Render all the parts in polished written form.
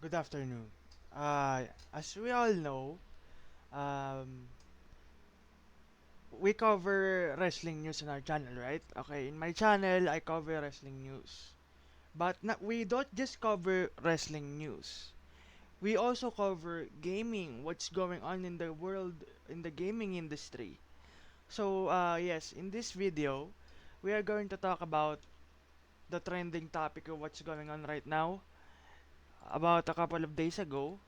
Good afternoon. As we all know, um, we cover wrestling news on our channel, right? Okay, in my channel, I cover wrestling news. But we don't just cover wrestling news. We also cover gaming, what's going on in the world, in the gaming industry. So, yes, in this video, we are going to talk about the trending topic of what's going on right now. About a couple of days ago,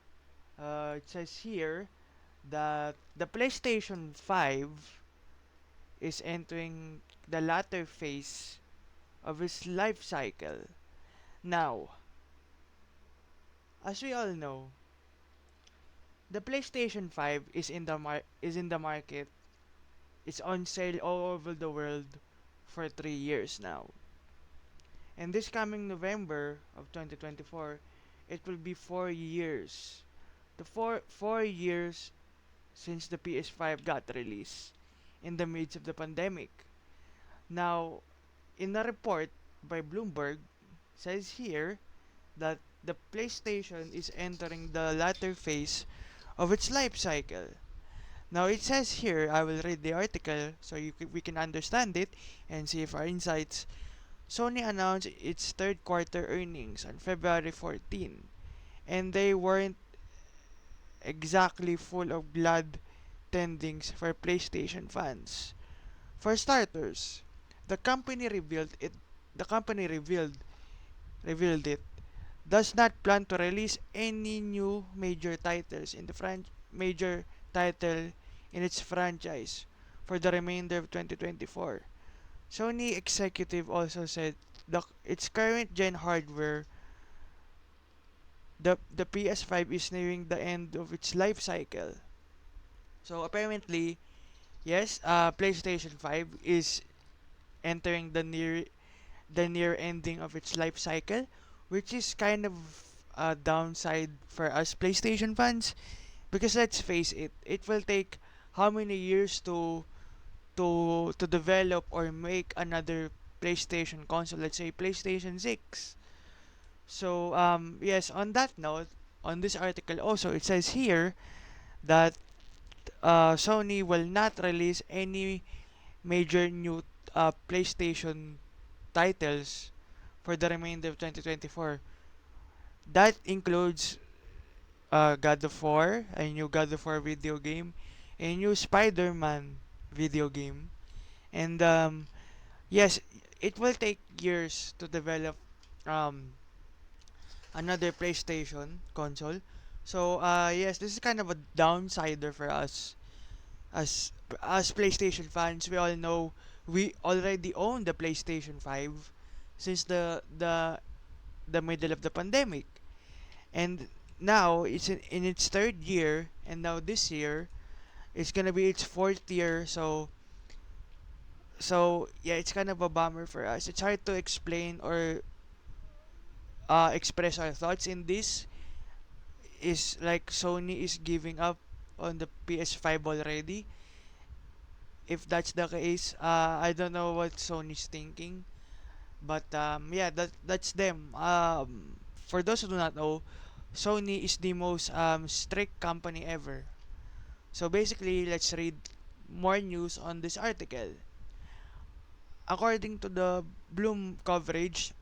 it says here that the PlayStation 5 is entering the latter phase of its life cycle. Now, as we all know, the PlayStation 5 is in the market. It's on sale all over the world for 3 years now. And this coming November of 2024, it will be 4 years. The 4 years since the PS5 got released in the midst of the pandemic. Now, in a report by Bloomberg, says here that the PlayStation is entering the latter phase of its life cycle. Now, it says here, I will read the article so we can understand it and see if our insights. Sony announced its third quarter earnings on February 14, and they weren't exactly full of glad tendings for PlayStation fans. For starters, the company revealed it the company revealed it does not plan to release any new major title in its franchise for the remainder of 2024. Sony executive also said its current gen hardware, the PS5 is nearing the end of its life cycle. So apparently, yes, PlayStation 5 is entering the near ending of its life cycle, which is kind of a downside for us PlayStation fans because let's face it, it will take how many years to develop or make another PlayStation console, let's say PlayStation 6. So yes, on that note, on this article also it says here that Sony will not release any major new PlayStation titles for the remainder of 2024. That includes God of War, a new God of War video game, a new Spider-Man video game, and yes, it will take years to develop um, another PlayStation console. So yes, this is kind of a downsider for us as PlayStation fans. We all know we already own the PlayStation 5 since the middle of the pandemic. And now it's in its third year, and now this year it's gonna be its fourth year. So yeah, it's kind of a bummer for us. It's hard to explain or express our thoughts in this. Is like Sony is giving up on the PS5 already. If that's the case, I don't know what Sony's thinking, but yeah, that's them. For those who do not know, Sony is the most strict company ever. So basically, let's read more news on this article. According to the Bloom coverage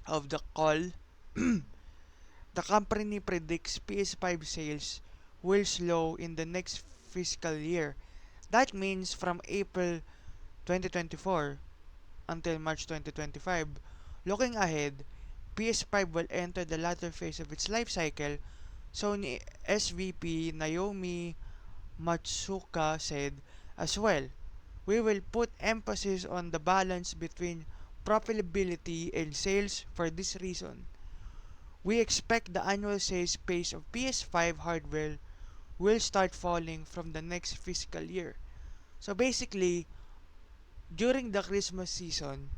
of the call, the company predicts PS5 sales will slow in the next fiscal year. That means from April 2024 until March 2025. Looking ahead, PS5 will enter the latter phase of its life cycle. Sony SVP Naomi Matsuka said as well. We will put emphasis on the balance between profitability and sales for this reason. We expect the annual sales pace of PS5 hardware will start falling from the next fiscal year. So basically, during the Christmas season,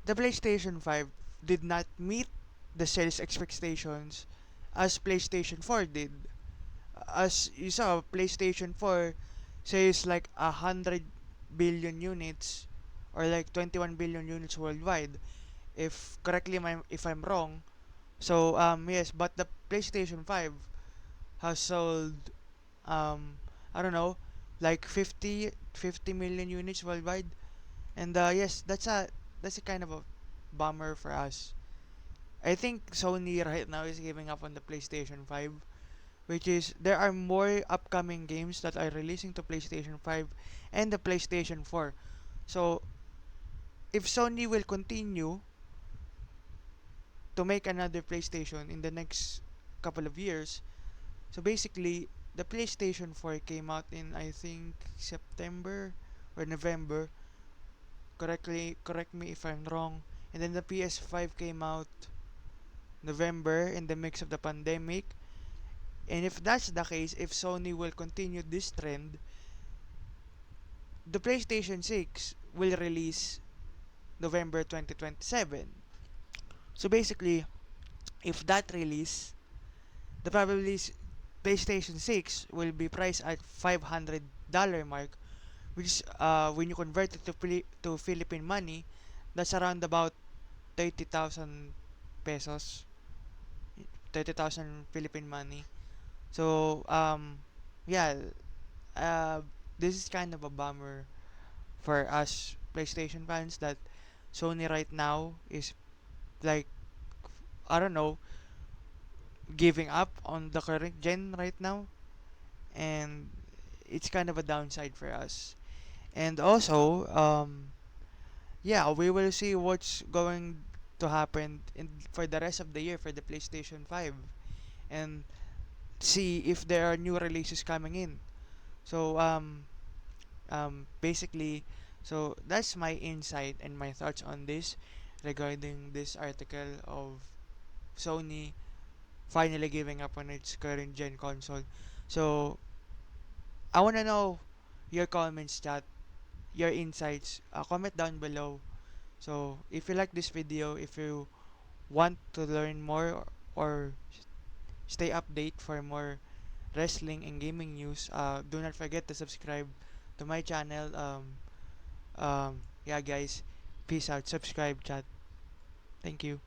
the PlayStation 5 did not meet the sales expectations as PlayStation 4 did. As you saw, PlayStation 4 sells like 100 billion units or like 21 billion units worldwide. If I'm wrong, So yes, but the PlayStation 5 has sold I don't know, like 50 million units worldwide. And yes, that's a kind of a bummer for us. I think Sony right now is giving up on the PlayStation 5, which is there are more upcoming games that are releasing to PlayStation 5 and the PlayStation 4. So if Sony will continue to make another PlayStation in the next couple of years, so basically the PlayStation 4 came out in I think September or November. Correct me if I'm wrong. And then the PS5 came out November in the mix of the pandemic. And if that's the case, if Sony will continue this trend, the PlayStation 6 will release November 2027. So basically, if that release, the probably PlayStation 6 will be priced at $500 mark, which is, when you convert it to Philippine money, that's around about 30,000 pesos, 30,000 Philippine money. So yeah, uh, this is kind of a bummer for us PlayStation fans that Sony right now is like, I don't know, giving up on the current gen right now, and it's kind of a downside for us. And also, yeah, we will see what's going to happen for the rest of the year for the PlayStation 5, and see if there are new releases coming in. So basically, so that's my insight and my thoughts on this regarding this article of Sony finally giving up on its current gen console. So I want to know your comments, chat, your insights. Comment down below. So if you like this video, if you want to learn more, or stay update for more wrestling and gaming news, do not forget to subscribe to my channel. Yeah, guys, peace out. Subscribe, chat. Thank you.